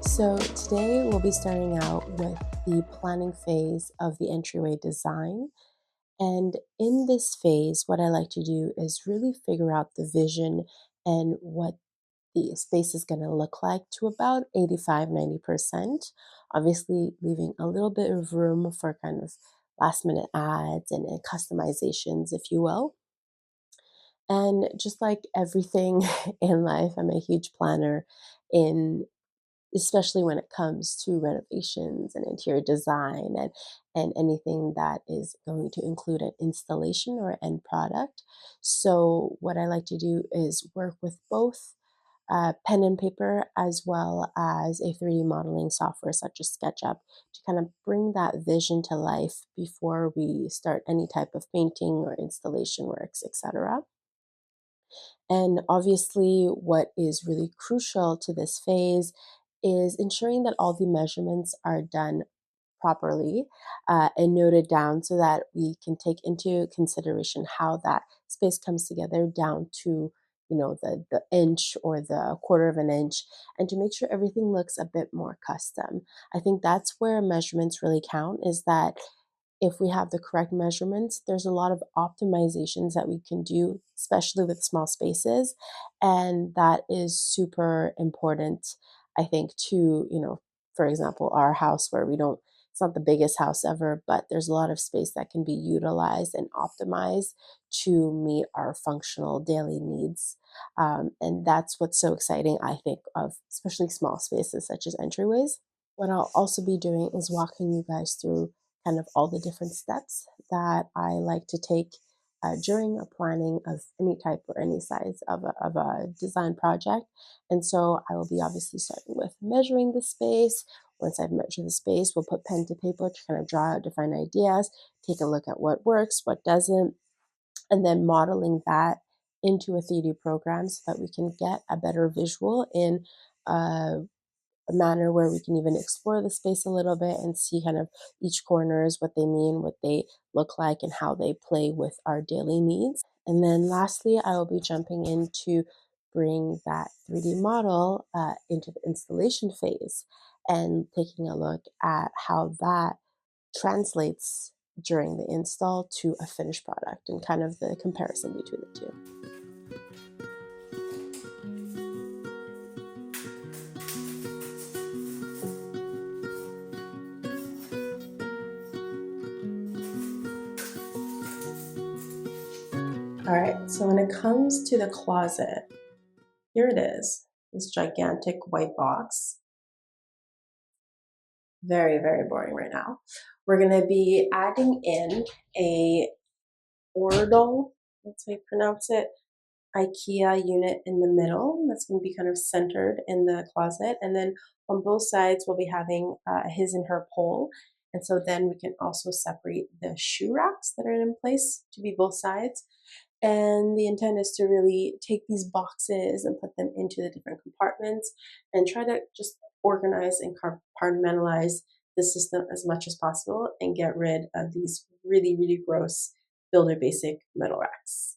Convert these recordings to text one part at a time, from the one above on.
So today we'll be starting out with the planning phase of the entryway design. And in this phase, what I like to do is really figure out the vision and what the space is going to look like to about 85-90%. Obviously, leaving a little bit of room for kind of last minute adds and customizations, if you will. And just like everything in life, I'm a huge planner in especially when it comes to renovations and interior design and anything that is going to include an installation or end product. So what I like to do is work with both pen and paper as well as a 3D modeling software such as SketchUp to kind of bring that vision to life before we start any type of painting or installation works, etc. And obviously, what is really crucial to this phase is ensuring that all the measurements are done properly and noted down so that we can take into consideration how that space comes together down to the inch or the quarter of an inch, and to make sure everything looks a bit more custom. I think that's where measurements really count, is that if we have the correct measurements, there's a lot of optimizations that we can do, especially with small spaces. And that is super important, I think, to, for example, our house where it's not the biggest house ever, but there's a lot of space that can be utilized and optimized to meet our functional daily needs. And that's what's so exciting, I think, of especially small spaces such as entryways. What I'll also be doing is walking you guys through kind of all the different steps that I like to take during a planning of any type or any size of a design project. And so I will be obviously starting with measuring the space. Once I've measured the space, we'll put pen to paper to kind of draw out different ideas, take a look at what works, what doesn't, and then modeling that into a 3D program so that we can get a better visual in a manner where we can even explore the space a little bit and see kind of each corners, what they mean, what they look like, and how they play with our daily needs. And then lastly, I will be jumping in to bring that 3D model into the installation phase and taking a look at how that translates during the install to a finished product and kind of the comparison between the two. All right, so when it comes to the closet, here it is, this gigantic white box. Very, very boring right now. We're going to be adding in a Ordal, that's how you pronounce it, IKEA unit in the middle. That's going to be kind of centered in the closet. And then on both sides, we'll be having his and her pole. And so then we can also separate the shoe racks that are in place to be both sides. And the intent is to really take these boxes and put them into the different compartments and try to just organize and compartmentalize the system as much as possible and get rid of these really, really gross builder basic metal racks.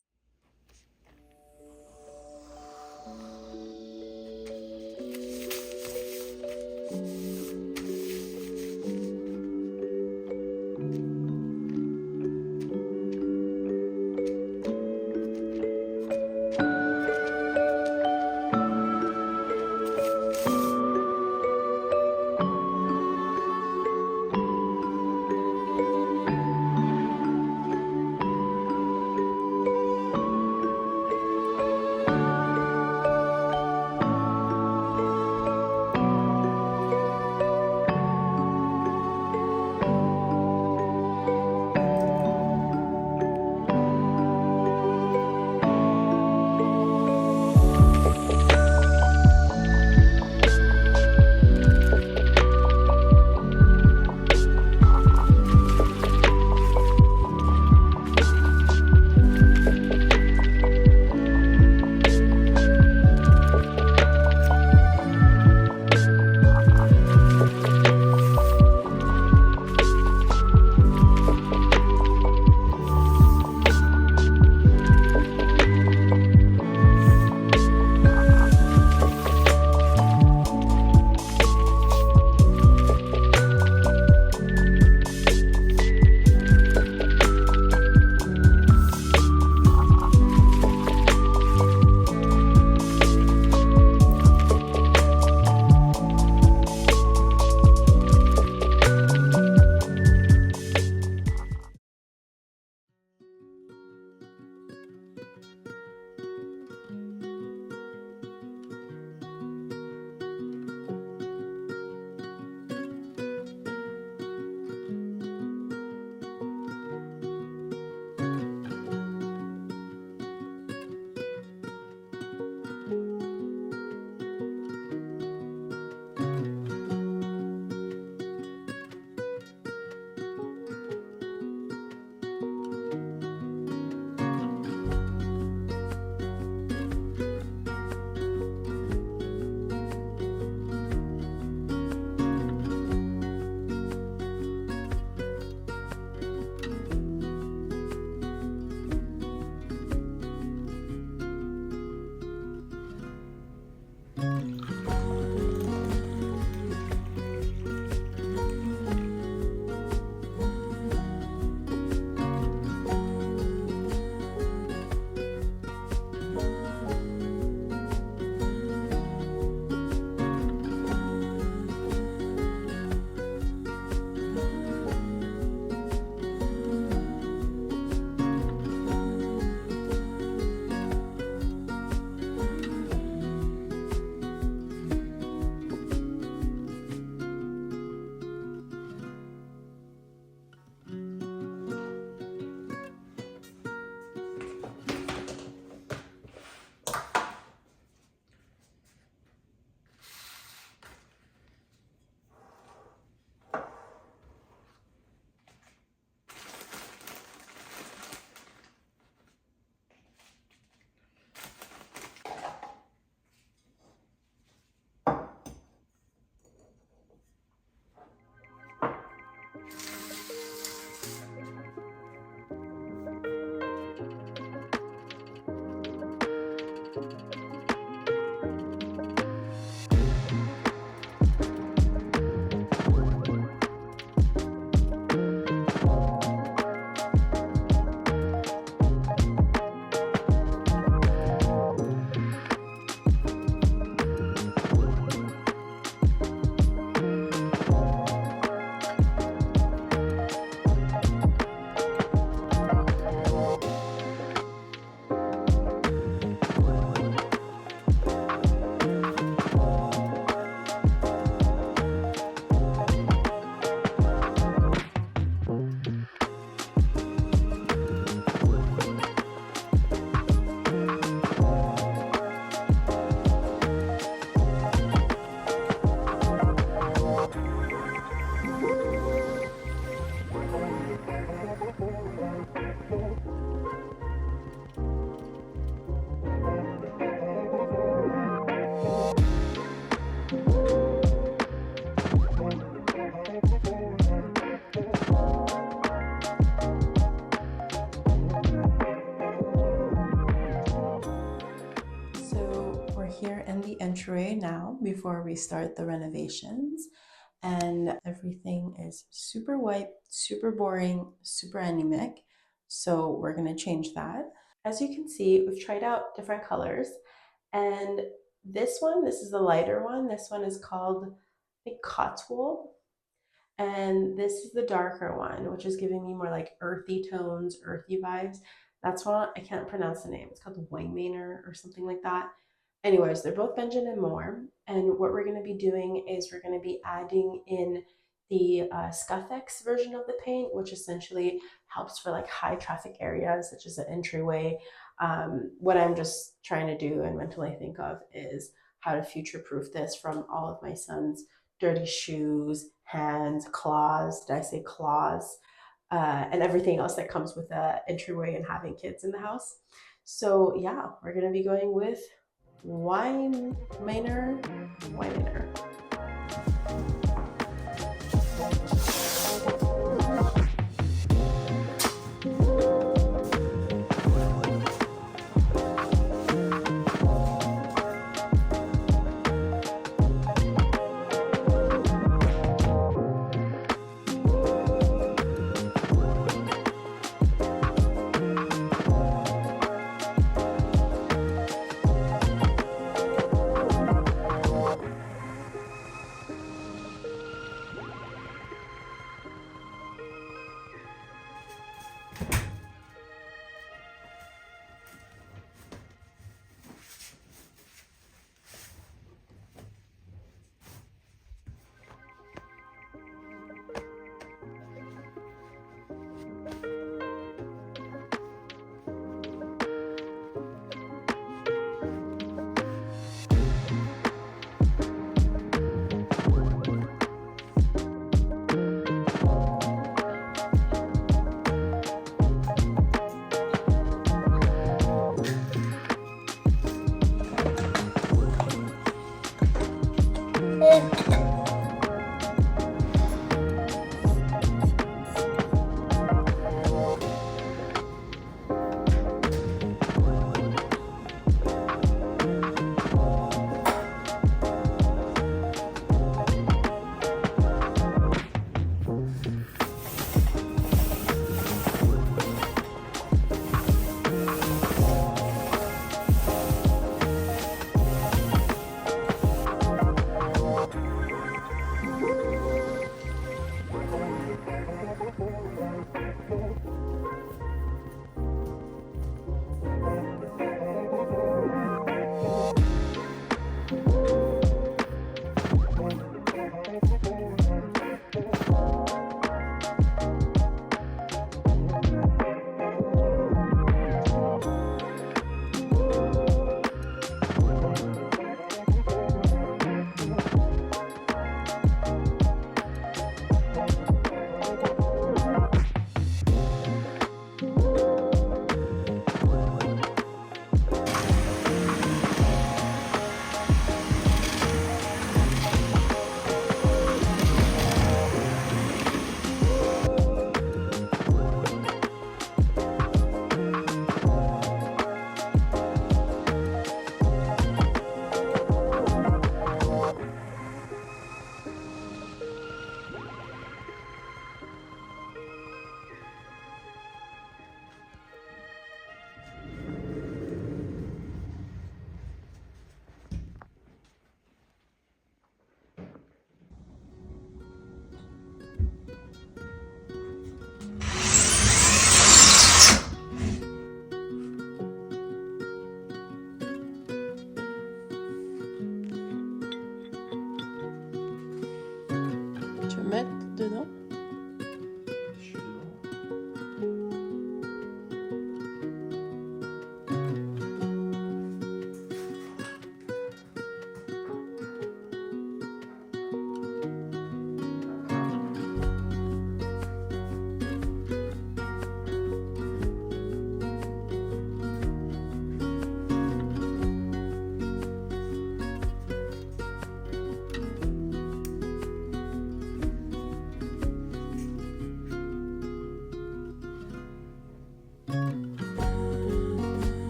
entryway now before we start the renovations, and everything is super white, super boring, super anemic. So we're gonna change that. As you can see, we've tried out different colors, and this is the lighter one. This one is called, I think, Cotswold, and this is the darker one, which is giving me more like earthy tones, earthy vibes. That's why I can't pronounce the name. It's called Waymaner or something like that. Anyways, they're both Benjamin and Moore. And what we're going to be doing is we're going to be adding in the Scuffex version of the paint, which essentially helps for like high traffic areas such as the entryway. What I'm just trying to do and mentally think of is how to future proof this from all of my son's dirty shoes, hands, claws. Did I say claws? And everything else that comes with the entryway and having kids in the house. So yeah, we're gonna be going with Waymaner. Waymaner. Tu veux mettre dedans?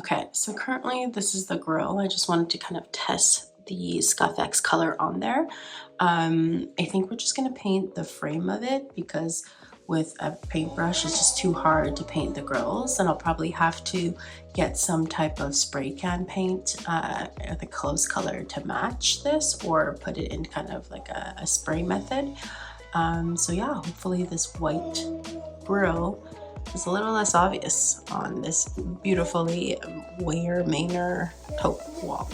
Okay, so currently this is the grill. I just wanted to kind of test the Scuff X color on there. I think we're just gonna paint the frame of it because with a paintbrush it's just too hard to paint the grills, and I'll probably have to get some type of spray can paint, the clothes color to match this, or put it in kind of like a spray method. So yeah, hopefully this white grill is a little less obvious on this beautifully Weir Manor taupe wall.